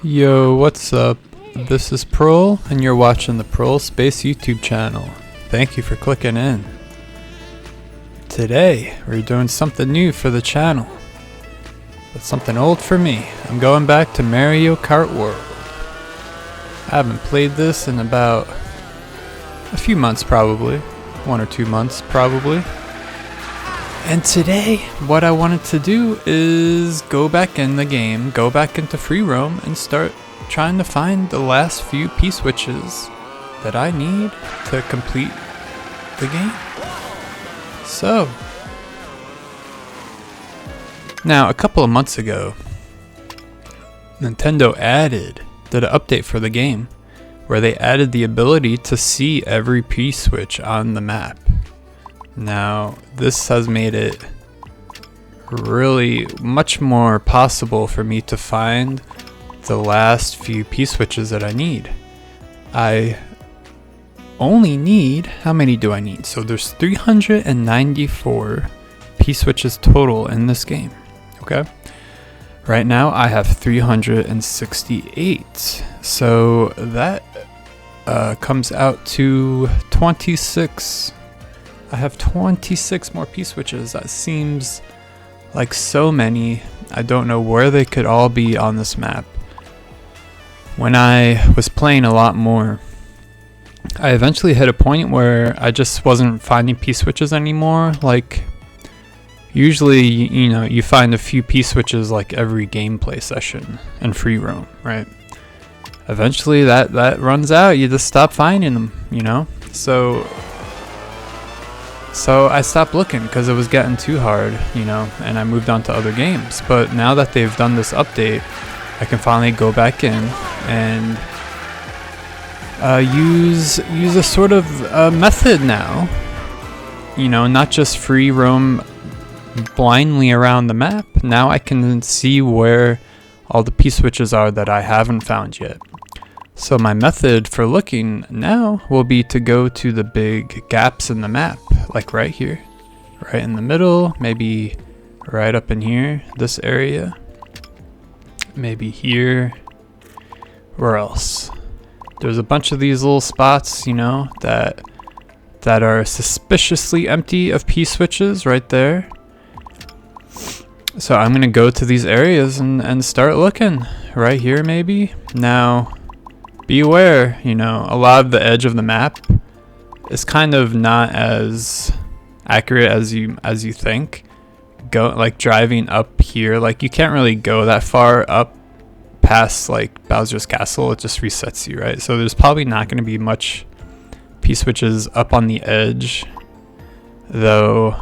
Yo, what's up? This is Prole, and you're watching the Prole Space YouTube channel. Thank you for clicking in. Today, we're doing something new for the channel, but something old for me. I'm going back to Mario Kart World. I haven't played this in about a few months, probably 1 or 2 months, probably. And today, what I wanted to do is go back in the game, go back into free roam, and start trying to find the last few P-switches that I need to complete the game. So, now a couple of months ago, Nintendo did an update for the game where they added the ability to see every P-switch on the map. Now, this has made it really much more possible for me to find the last few P-switches that I need. I only need, how many do I need? So there's 394 P-switches total in this game, okay? Right now I have 368, so that comes out to 26. I have 26 more P-switches. That seems like so many. I don't know where they could all be on this map. When I was playing a lot more, I eventually hit a point where I just wasn't finding P-switches anymore. Like, usually, you know, you find a few P-switches like every gameplay session in free roam, right? Eventually that runs out. You just stop finding them, you know? So I stopped looking because it was getting too hard, you know, and I moved on to other games. But now that they've done this update, I can finally go back in and use a sort of method now, you know, not just free roam blindly around the map. Now I can see where all the P-switches are that I haven't found yet. So my method for looking now will be to go to the big gaps in the map, like right here, right in the middle, maybe right up in here, this area, maybe here. Where else? There's a bunch of these little spots, you know, that are suspiciously empty of P-switches right there. So I'm gonna go to these areas and start looking right here, maybe. Now, beware, you know, a lot of the edge of the map is kind of not as accurate as you think. Like driving up here, like you can't really go that far up past like Bowser's Castle. It just resets you, right? So there's probably not going to be much P-switches up on the edge, though.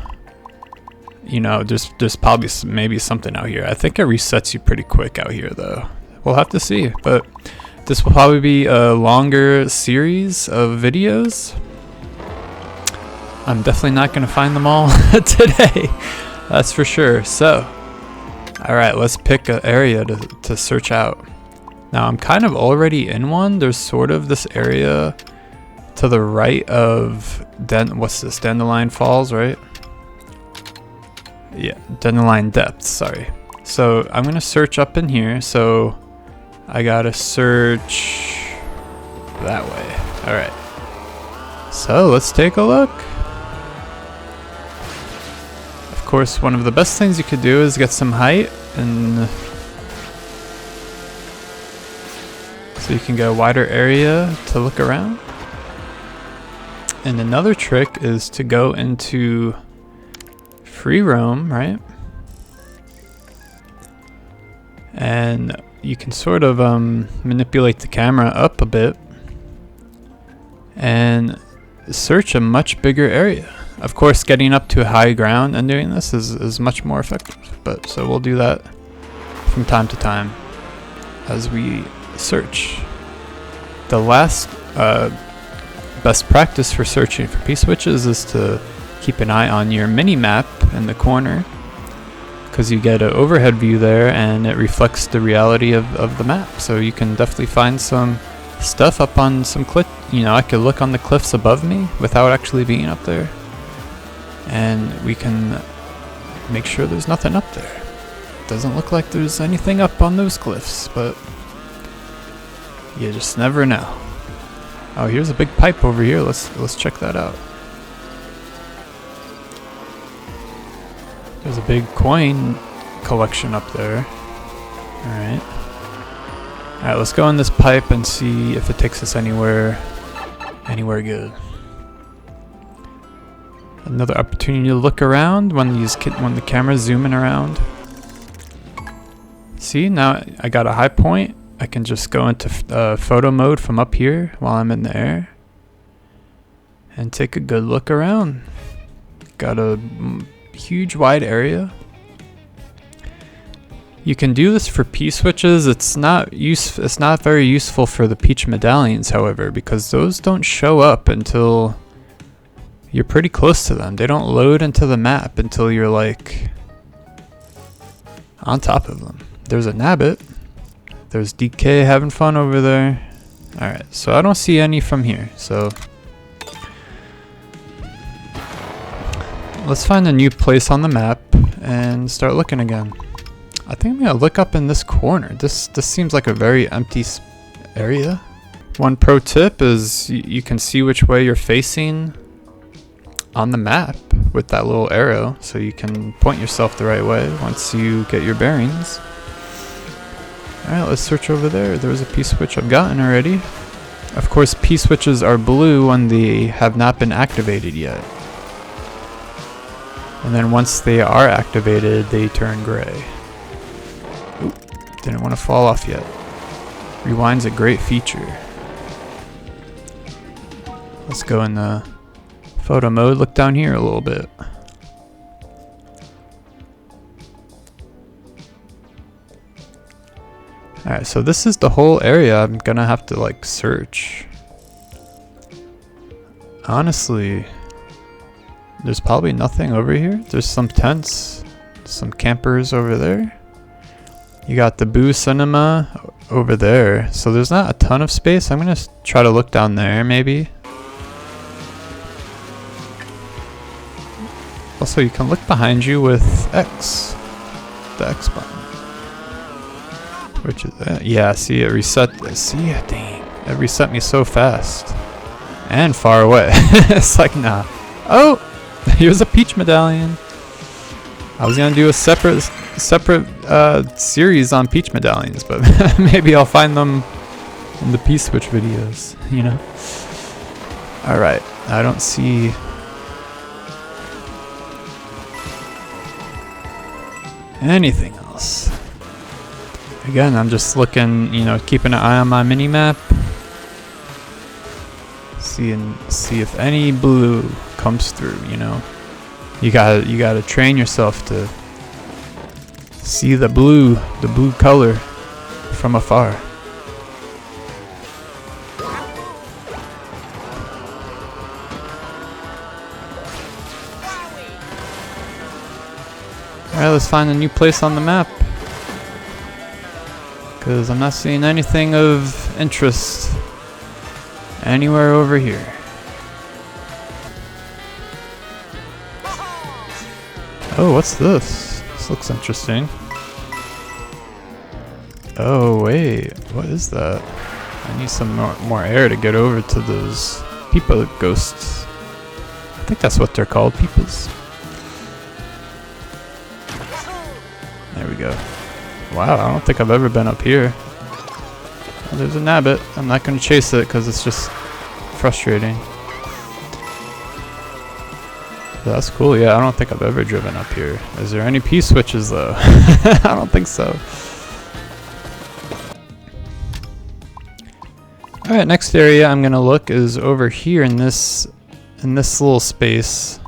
You know, there's probably maybe something out here. I think it resets you pretty quick out here, though. We'll have to see, but this will probably be a longer series of videos. I'm definitely not going to find them all today, that's for sure. So, alright, let's pick an area to search out. Now, I'm kind of already in one. There's sort of this area to the right of, what's this, Dandelion Falls, right? Yeah, Dandelion Depths, sorry. So, I'm going to search up in here, so I gotta search that way. Alright. So let's take a look. Of course, one of the best things you could do is get some height, and so you can get a wider area to look around. And another trick is to go into free roam, right? And you can sort of manipulate the camera up a bit and search a much bigger area. Of course, getting up to high ground and doing this is much more effective, but so we'll do that from time to time as we search. The last best practice for searching for P-switches is to keep an eye on your mini-map in the corner, because you get an overhead view there and it reflects the reality of the map. So you can definitely find some stuff up on some cliff. You know, I could look on the cliffs above me without actually being up there, and we can make sure there's nothing up there. Doesn't look like there's anything up on those cliffs, but You just never know. Oh, here's a big pipe over here. Let's check that out. There's a big coin collection up there. Alright. Alright, let's go in this pipe and see if it takes us anywhere good. Another opportunity to look around when the camera's zooming around. See, now I got a high point. I can just go into photo mode from up here while I'm in the air and take a good look around. Got a huge wide area. You can do this for P-switches. It's not very useful for the Peach medallions, however, because those don't show up until you're pretty close to them. They don't load into the map until you're like on top of them. There's a Nabbit. There's DK having fun over there. Alright, so I don't see any from here, so let's find a new place on the map and start looking again. I think I'm gonna look up in this corner. This seems like a very empty area. One pro tip is you can see which way you're facing on the map with that little arrow, so you can point yourself the right way once you get your bearings. Alright, let's search over there. There was a P-switch I've gotten already. Of course, P-switches are blue when they have not been activated yet. And then once they are activated, they turn gray. Oop, didn't want to fall off yet. Rewind's a great feature. Let's go in the photo mode. Look down here a little bit. Alright, so this is the whole area. I'm gonna have to like search. Honestly, there's probably nothing over here. There's some tents, some campers over there. You got the Boo Cinema over there. So there's not a ton of space. I'm gonna try to look down there maybe. Also, you can look behind you with X, the X button. Which is that? Yeah, see it reset. See it, dang. It reset me so fast. And far away. It's like, nah. Oh! Here's a Peach medallion. I was gonna do a separate series on Peach medallions, but maybe I'll find them in the P-switch videos, you know? Alright, I don't see anything else. Again, I'm just looking, you know, keeping an eye on my mini-map. See if any blue comes through, you know. You gotta train yourself to see the blue color from afar. Alright, let's find a new place on the map. Because I'm not seeing anything of interest anywhere over here. Oh, what's this? This looks interesting. Oh, wait. What is that? I need some more air to get over to those Peepa ghosts. I think that's what they're called, Peepas. There we go. Wow, I don't think I've ever been up here. Oh, there's a Nabbit. I'm not going to chase it because it's just frustrating. But that's cool. Yeah, I don't think I've ever driven up here. Is there any P-switches though? I don't think so. Alright, next area I'm going to look is over here in this little space.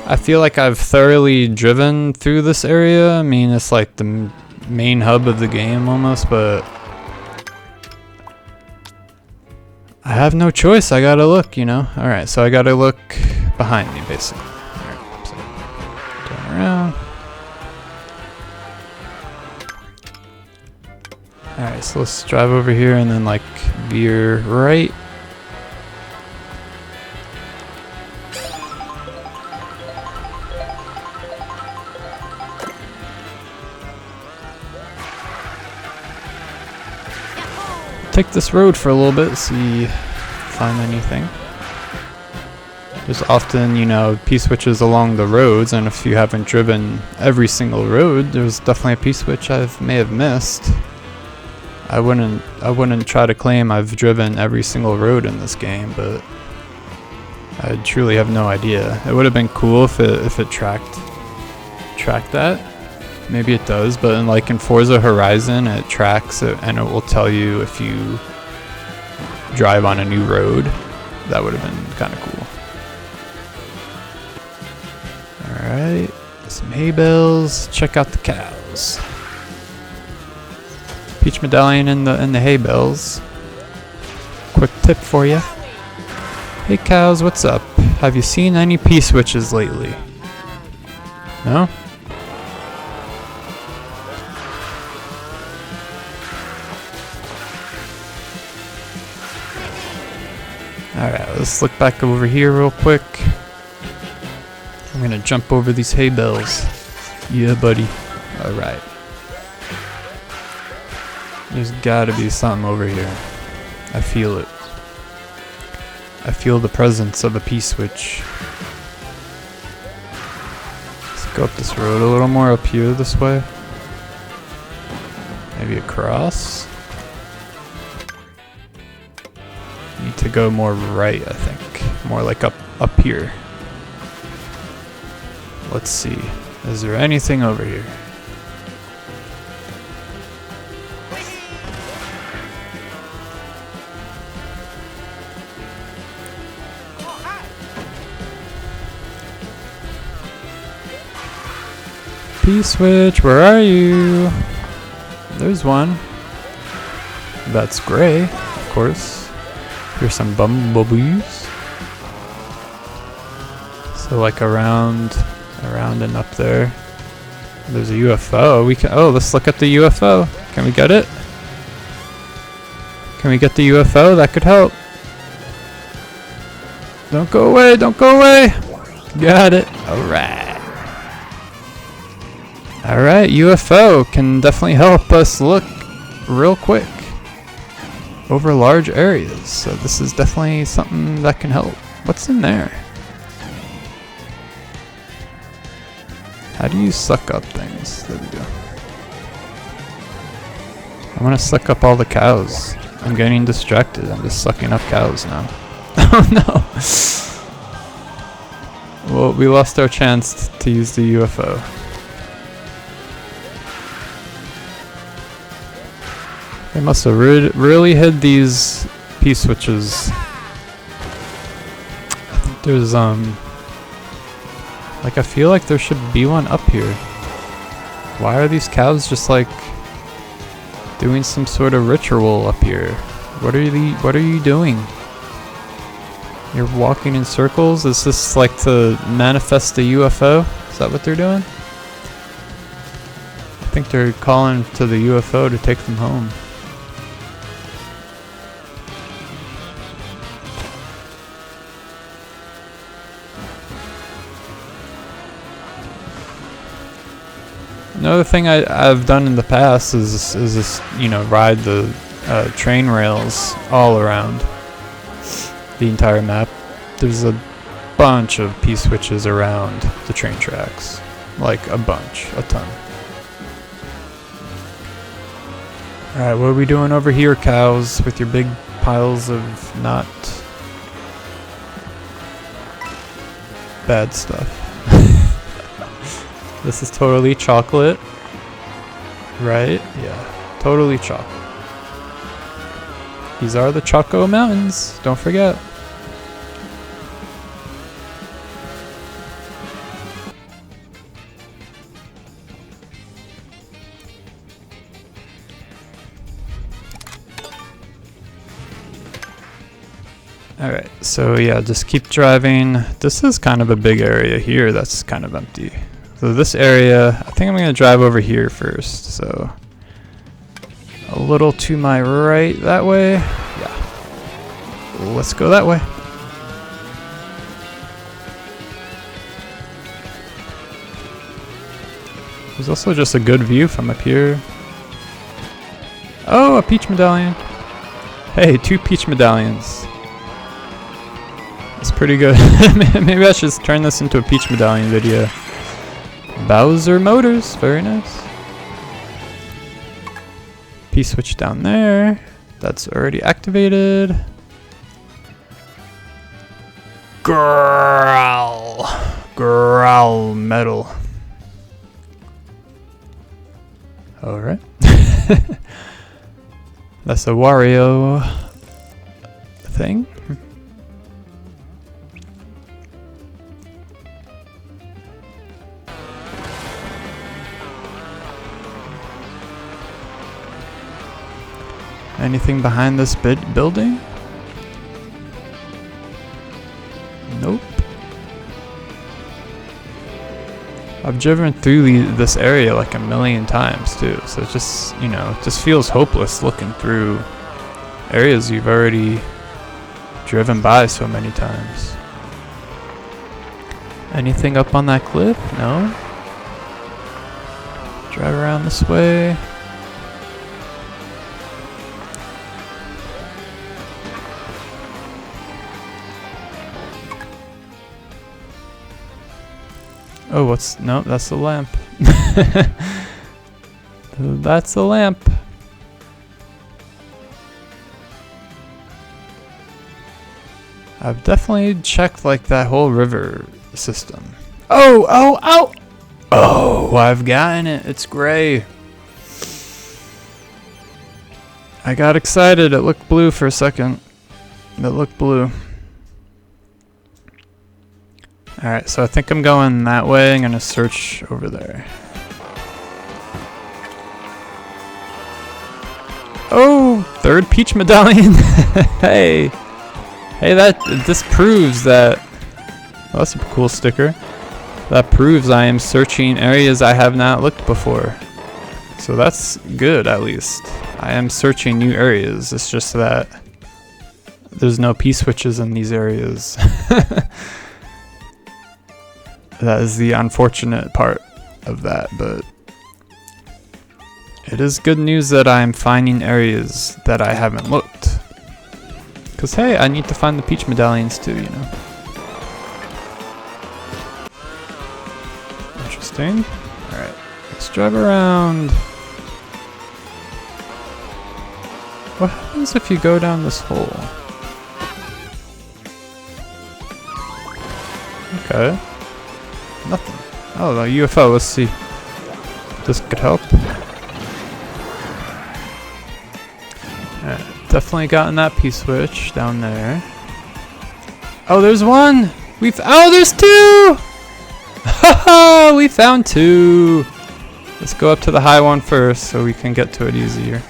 I feel like I've thoroughly driven through this area. I mean, it's like the main hub of the game almost, but I have no choice. I gotta look, you know? Alright, so I gotta look behind me, basically. Alright, so turn around. Alright, so let's drive over here and then, like, veer right. take this road for a little bit, see if find anything. There's often, you know, P-switches along the roads, and if you haven't driven every single road, there's definitely a P-switch I may have missed. I wouldn't try to claim I've driven every single road in this game, but I truly have no idea. It would have been cool if it tracked that. Maybe it does, but in Forza Horizon, it tracks it and it will tell you if you drive on a new road. That would have been kind of cool. Alright, some hay bales. Check out the cows. Peach medallion in the hay bales. Quick tip for you. Hey cows, what's up? Have you seen any P-switches lately? No? Alright, let's look back over here real quick. I'm gonna jump over these hay bales. Yeah, buddy. Alright. There's gotta be something over here. I feel it. I feel the presence of a P-switch. Let's go up this road a little more up here this way. Maybe across. Need to go more right, I think. More like up here. Let's see. Is there anything over here? P-switch, where are you? There's one. That's gray, of course. Here's some bumblebees. So like around and up there. There's a UFO. Let's look at the UFO. Can we get it? Can we get the UFO? That could help. Don't go away, don't go away. Got it. Alright. Alright, UFO can definitely help us look real quick over large areas. So this is definitely something that can help. What's in there? How do you suck up things? There we go. I want to suck up all the cows. I'm getting distracted. I'm just sucking up cows now. Oh no! Well, we lost our chance to use the UFO. They must have really hid these P-switches. I think there's like I feel like there should be one up here. Why are these cows just like doing some sort of ritual up here? What are you doing? You're walking in circles? Is this like to manifest a UFO? Is that what they're doing? I think they're calling to the UFO to take them home. Another thing I've done in the past is just, you know, ride the train rails all around the entire map. There's a bunch of P-switches around the train tracks. Like a bunch, a ton. Alright, what are we doing over here, cows, with your big piles of not bad stuff? This is totally chocolate, right? Yeah, totally chocolate. These are the Choco Mountains, don't forget. Alright, so yeah, just keep driving. This is kind of a big area here that's kind of empty. So this area, I think I'm going to drive over here first. So a little to my right that way. Yeah. Let's go that way. There's also just a good view from up here. Oh, a peach medallion. Hey, 2 peach medallions. That's pretty good. Maybe I should turn this into a peach medallion video. Bowser Motors, very nice. P-switch down there. That's already activated. Growl metal. Alright. That's a Wario thing. Anything behind this building? Nope. I've driven through this area like a million times too, so it just, you know, it just feels hopeless looking through areas you've already driven by so many times. Anything up on that cliff? No. Drive around this way. Oh, what's... No, that's the lamp. That's the lamp. I've definitely checked like that whole river system. Oh, I've gotten it. It's gray. I got excited. It looked blue for a second. It looked blue. Alright, so I think I'm going that way. I'm gonna search over there. Oh, 3rd peach medallion. Hey. Hey, this proves that... Well, that's a cool sticker. That proves I am searching areas I have not looked before. So that's good, at least. I am searching new areas. It's just that there's no P-switches in these areas. That is the unfortunate part of that, but it is good news that I'm finding areas that I haven't looked. Cause hey, I need to find the peach medallions too, you know. Interesting. Alright, let's drive around. What happens if you go down this hole? Okay. Nothing. Oh, a UFO. Let's see. This could help. Definitely gotten that P-switch down there. Oh, there's one! Oh, there's 2! Haha! We found 2! Let's go up to the high one first so we can get to it easier.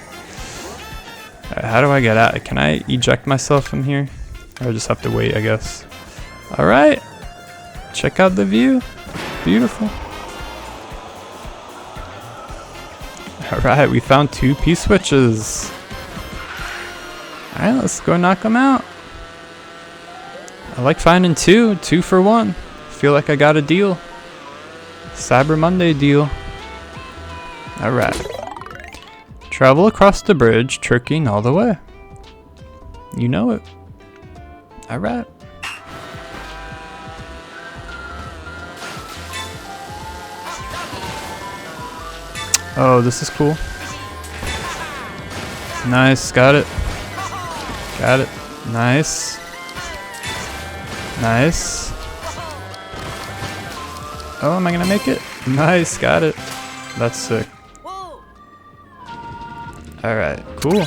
Alright, how do I get out? Can I eject myself from here? Or I just have to wait, I guess. Alright. Check out the view. Beautiful. Alright, we found 2 P-switches. Alright, let's go knock them out. I like finding 2 for 1. Feel like I got a deal. Cyber Monday deal. Alright. Travel across the bridge, tricking all the way. You know it. Alright. Oh, this is cool. Nice, got it. Got it. Nice. Nice. Oh, am I gonna make it? Nice, got it. That's sick. Alright, cool.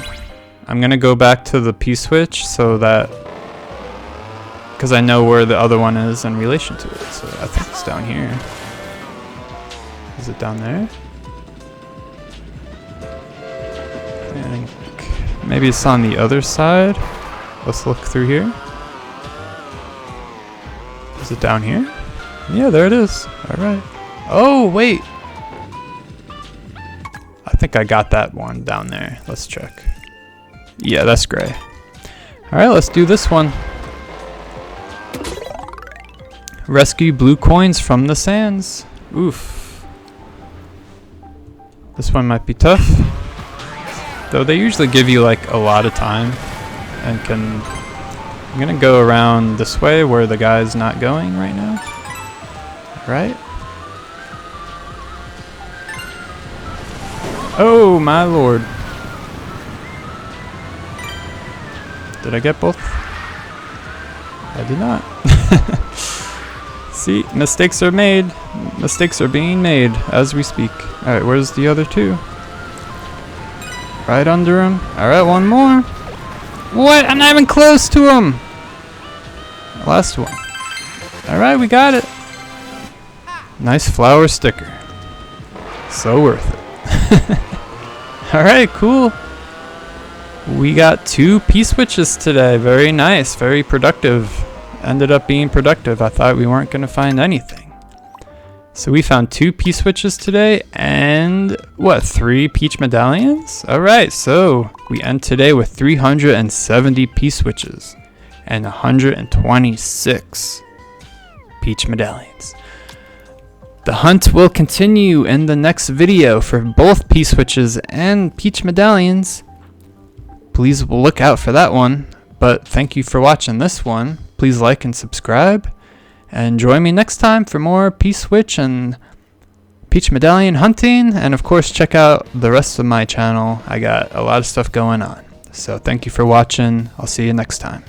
I'm gonna go back to the P-switch so that... because I know where the other one is in relation to it. So I think it's down here. Is it down there? I think maybe it's on the other side. Let's look through here. Is it down here? Yeah, there it is. Alright. Oh, wait. I think I got that one down there. Let's check. Yeah, that's gray. Alright, let's do this one. Rescue blue coins from the sands. Oof. This one might be tough. Though they usually give you like a lot of time and I'm gonna go around this way where the guy's not going right now. Right? Oh my lord. Did I get both? I did not. See, mistakes are made. Mistakes are being made as we speak. Alright, where's the other two? Right under him. Alright, one more. What? I'm not even close to him. Last one. Alright, we got it. Nice flower sticker. So worth it. Alright, cool. We got 2 P-switches today. Very nice. Very productive. Ended up being productive. I thought we weren't going to find anything. So we found 2 P-switches today and what, 3 peach medallions? Alright, so we end today with 370 P-switches and 126 peach medallions. The hunt will continue in the next video for both P-switches and peach medallions. Please look out for that one. But thank you for watching this one. Please like and subscribe. And join me next time for more P-switch and peach medallion hunting. And of course, check out the rest of my channel. I got a lot of stuff going on. So thank you for watching. I'll see you next time.